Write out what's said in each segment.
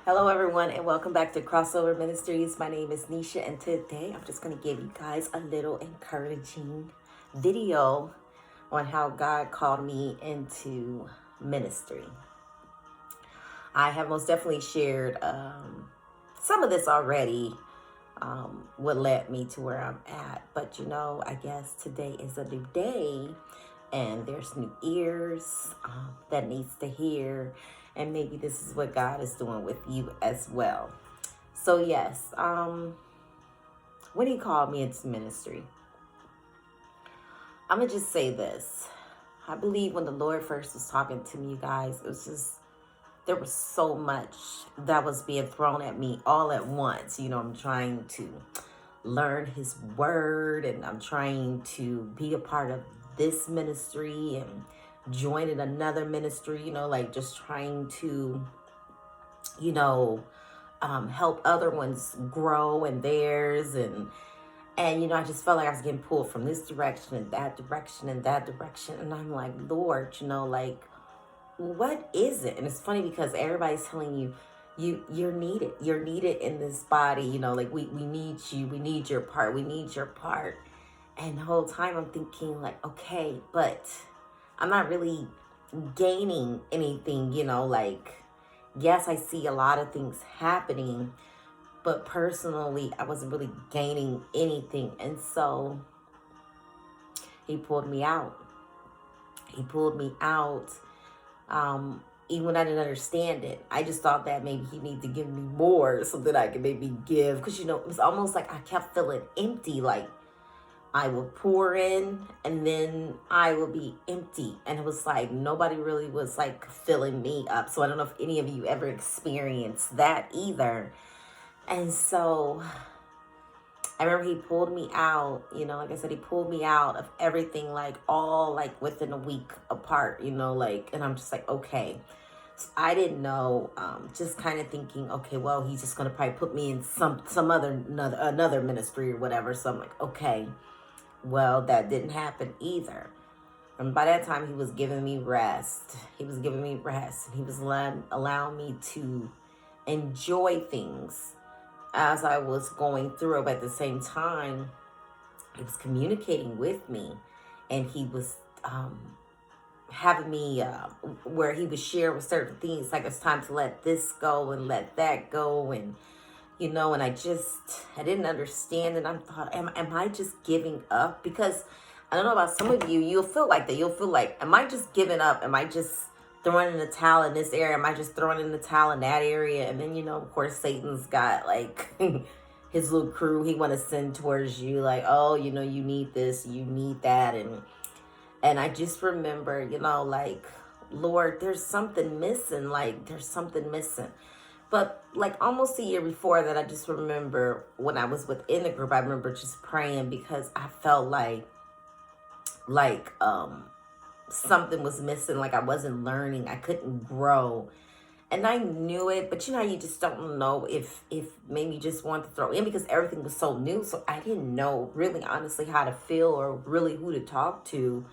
Hello, everyone, and welcome back to Crossover Ministries. My name is Nisha, and today I'm just going to give you guys a little encouraging video on how God called me into ministry. I have most definitely shared some of this already, what led me to where I'm at. But I guess today is a new day, and there's new ears that needs to hear, and maybe this is what God is doing with you as well. So yes, when He called me into ministry, I'm gonna just say this. I believe when the Lord first was talking to me, you guys, it was just there was so much that was being thrown at me all at once. I'm trying to learn His word, and I'm trying to be a part of this ministry and join in another ministry, like just trying to, help other ones grow in theirs. And I just felt like I was getting pulled from this direction and that direction and that direction. And I'm like, Lord, like, what is it? And it's funny because everybody's telling you, you're needed. You're needed in this body. Like we need you. We need your part. We need your part. And the whole time I'm thinking like, okay, but I'm not really gaining anything, like, yes, I see a lot of things happening, but personally, I wasn't really gaining anything. And so He pulled me out. He pulled me out. Even when I didn't understand it, I just thought that maybe He needed to give me more so that I could maybe give. Because, it was almost like I kept feeling empty. Like I would pour in and then I would be empty. And it was like nobody really was like filling me up. So I don't know if any of you ever experienced that either. And so I remember He pulled me out, like I said, He pulled me out of everything, like all like within a week apart, like, and I'm just like, okay. So I didn't know, just kind of thinking, okay, well, He's just going to probably put me in some another ministry or whatever. So I'm like, okay, well, that didn't happen either. And by that time, He was giving me rest. He was giving me rest. And He was allowing me to enjoy things as I was going through it. But at the same time, He was communicating with me, and He was having me where He would share with certain things, like it's time to let this go and let that go, and and I didn't understand, and I thought, am I just giving up? Because I don't know about some of you, you'll feel like that. You'll feel like, am I just giving up? Am I just throwing in the towel in this area? Am I just throwing in the towel in that area? And then, of course, Satan's got like his little crew he want to send towards you, like, oh, you need this, you need that. And I just remember, like, Lord, there's something missing. Like, there's something missing. But like almost a year before that, I just remember when I was within the group, I remember just praying because I felt like something was missing. Like I wasn't learning. I couldn't grow. And I knew it, but how you just don't know if maybe you just want to throw in because everything was so new. So I didn't know really honestly how to feel or really who to talk to.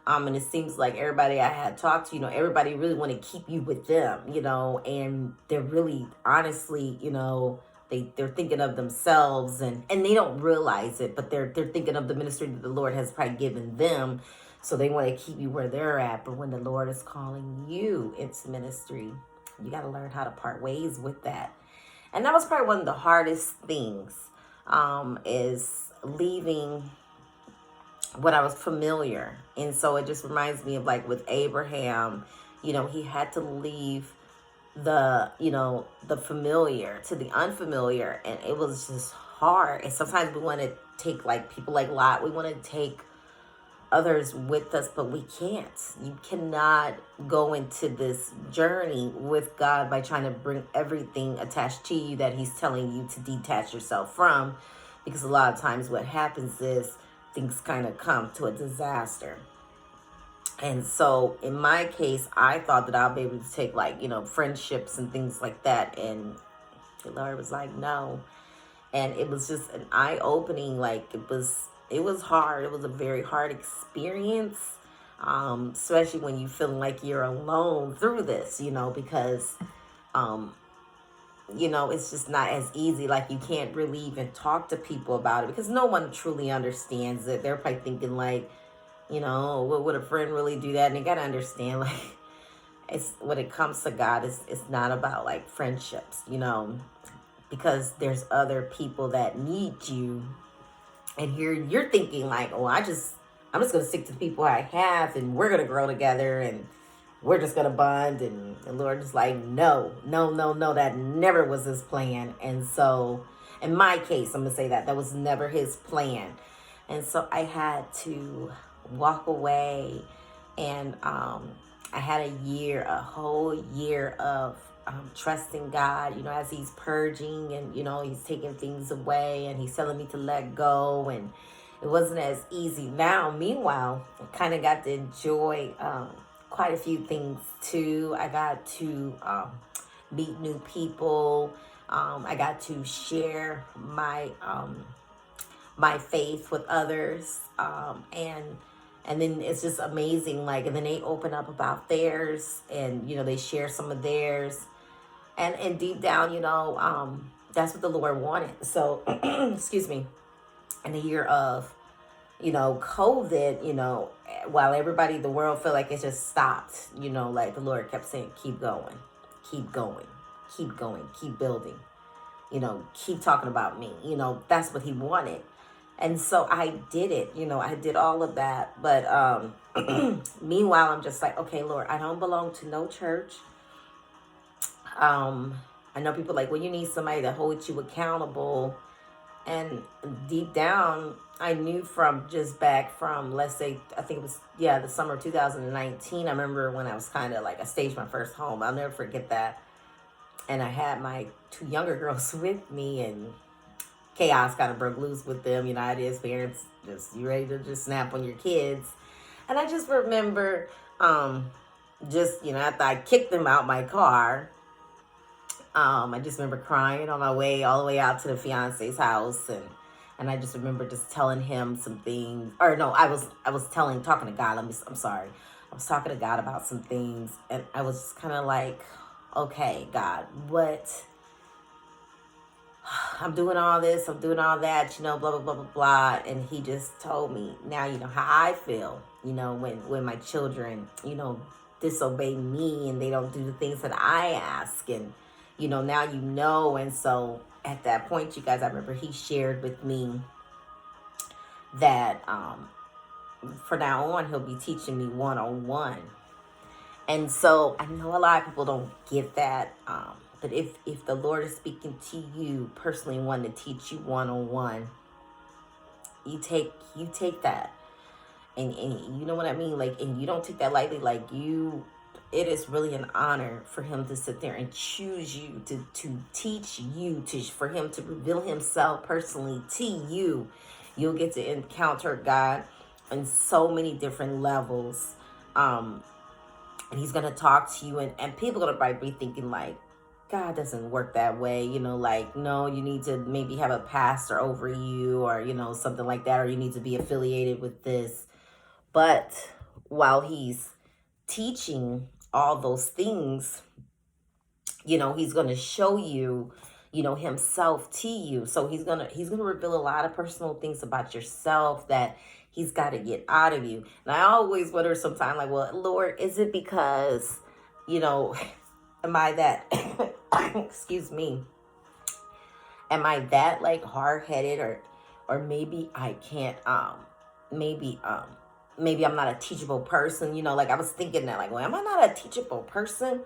And it seems like everybody I had talked to, everybody really want to keep you with them, and they're really honestly, they're thinking of themselves and they don't realize it, but they're thinking of the ministry that the Lord has probably given them. So they want to keep you where they're at. But when the Lord is calling you into ministry, you got to learn how to part ways with that. And that was probably one of the hardest things, is leaving what I was familiar. And so it just reminds me of like with Abraham, he had to leave the familiar to the unfamiliar. And it was just hard. And sometimes we want to take like people like Lot, we want to take others with us, but we can't. You cannot go into this journey with God by trying to bring everything attached to you that He's telling you to detach yourself from, because a lot of times what happens is things kind of come to a disaster. And so in my case, I thought that I'll be able to take like, friendships and things like that. And the Lord was like, no. And it was just an eye-opening, like it was hard. It was a very hard experience, especially when you feel like you're alone through this, because it's just not as easy. Like, you can't really even talk to people about it because no one truly understands it. They're probably thinking like, what would a friend really do that? And you got to understand, like, it's when it comes to God, it's not about like friendships, because there's other people that need you. And here you're thinking like, oh, I'm just going to stick to the people I have and we're going to grow together and we're just going to bond. And the Lord is like, no, no, no, no, that never was his plan. And so in my case, I'm going to say that was never his plan. And so I had to walk away, and I had a whole year of trusting God, as he's purging and, he's taking things away and he's telling me to let go. And it wasn't as easy. Now, meanwhile, I kind of got to enjoy quite a few things too. I got to meet new people. I got to share my faith with others. And then it's just amazing. Like, and then they open up about theirs, and, they share some of theirs. And deep down, that's what the Lord wanted. So, excuse me, in the year of, COVID, while everybody, the world felt like it just stopped, like the Lord kept saying, keep going, keep going, keep going, keep building, keep talking about me. That's what he wanted. And so I did it, I did all of that. But meanwhile, I'm just like, okay, Lord, I don't belong to no church. I know people like, well, you need somebody to hold you accountable. And deep down, I knew from just back from, let's say, I think it was, the summer of 2019. I remember when I was kind of like, I staged my first home. I'll never forget that. And I had my 2 younger girls with me, and chaos kind of broke loose with them. It is, parents, just you ready to just snap on your kids. And I just remember, after I kicked them out my car, I just remember crying on my way all the way out to the fiance's house, and I just remember just telling him some things. Or no, I was talking to God. I'm sorry. I was talking to God about some things, and I was just kind of like, okay, God, what? I'm doing all this, I'm doing all that, blah, blah, blah, blah, blah. And he just told me, now you know how I feel, when my children, disobey me and they don't do the things that I ask. And, now And so at that point, you guys, I remember he shared with me that for now on, he'll be teaching me one-on-one. And so I know a lot of people don't get that. But if the Lord is speaking to you personally, wanting to teach you one-on-one, you take that. And you know what I mean? Like, and you don't take that lightly. Like, it is really an honor for him to sit there and choose you, to teach you, for him to reveal himself personally to you. You'll get to encounter God on so many different levels. And he's going to talk to you, and people are going to probably be thinking like, God doesn't work that way, like, no, you need to maybe have a pastor over you, or, something like that, or you need to be affiliated with this. But while he's teaching all those things, he's going to show you, himself to you. So he's going to reveal a lot of personal things about yourself that he's got to get out of you. And I always wonder sometimes, like, well, Lord, is it because, am I that, excuse me, am I that like hard-headed, or maybe I can't, maybe I'm not a teachable person, like I was thinking that, like, well, am I not a teachable person?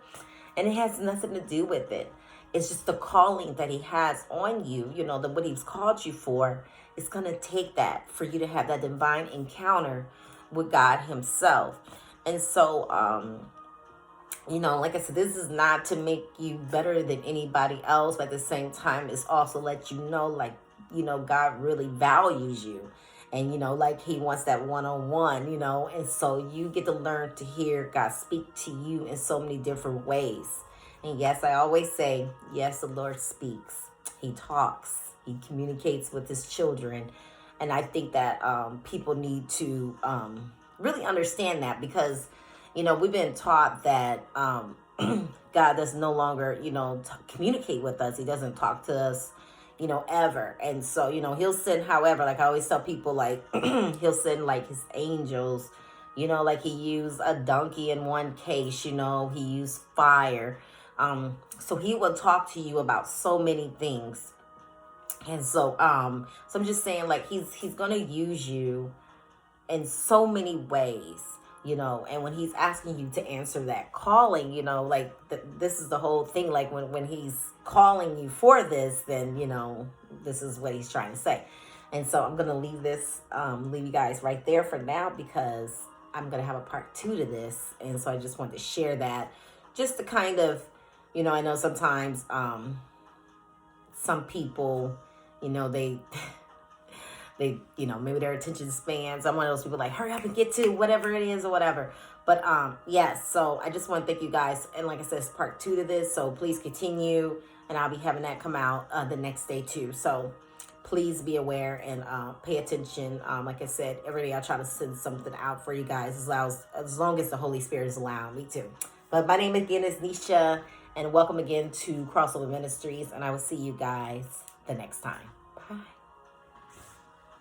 And it has nothing to do with it. It's just the calling that he has on you, what he's called you for. It's going to take that for you to have that divine encounter with God himself. And so, like I said, this is not to make you better than anybody else, but at the same time, it's also let you know, like, God really values you. And, like he wants that one-on-one, and so you get to learn to hear God speak to you in so many different ways. And yes, I always say, yes, the Lord speaks. He talks. He communicates with his children. And I think that people need to really understand that, because, we've been taught that God does no longer, communicate with us. He doesn't talk to us, ever. And so, he'll send, however, like I always tell people, like, he'll send like his angels, like he used a donkey in one case, he used fire. So he will talk to you about so many things. And so I'm just saying, like, he's gonna use you in so many ways, and when he's asking you to answer that calling, like this is the whole thing. Like when he's calling you for this, then, this is what he's trying to say. And so I'm going to leave you guys right there for now, because I'm going to have a part 2 to this. And so I just wanted to share that, just to kind of, I know sometimes, some people, they maybe their attention spans. I'm one of those people like, hurry up and get to whatever it is or whatever. But yes, so I just want to thank you guys. And like I said, it's part 2 to this. So please continue. And I'll be having that come out the next day too. So please be aware and pay attention. Like I said, every day I try to send something out for you guys as long as the Holy Spirit is allowing me to. But my name again is Nisha. And welcome again to Crossover Ministries. And I will see you guys the next time.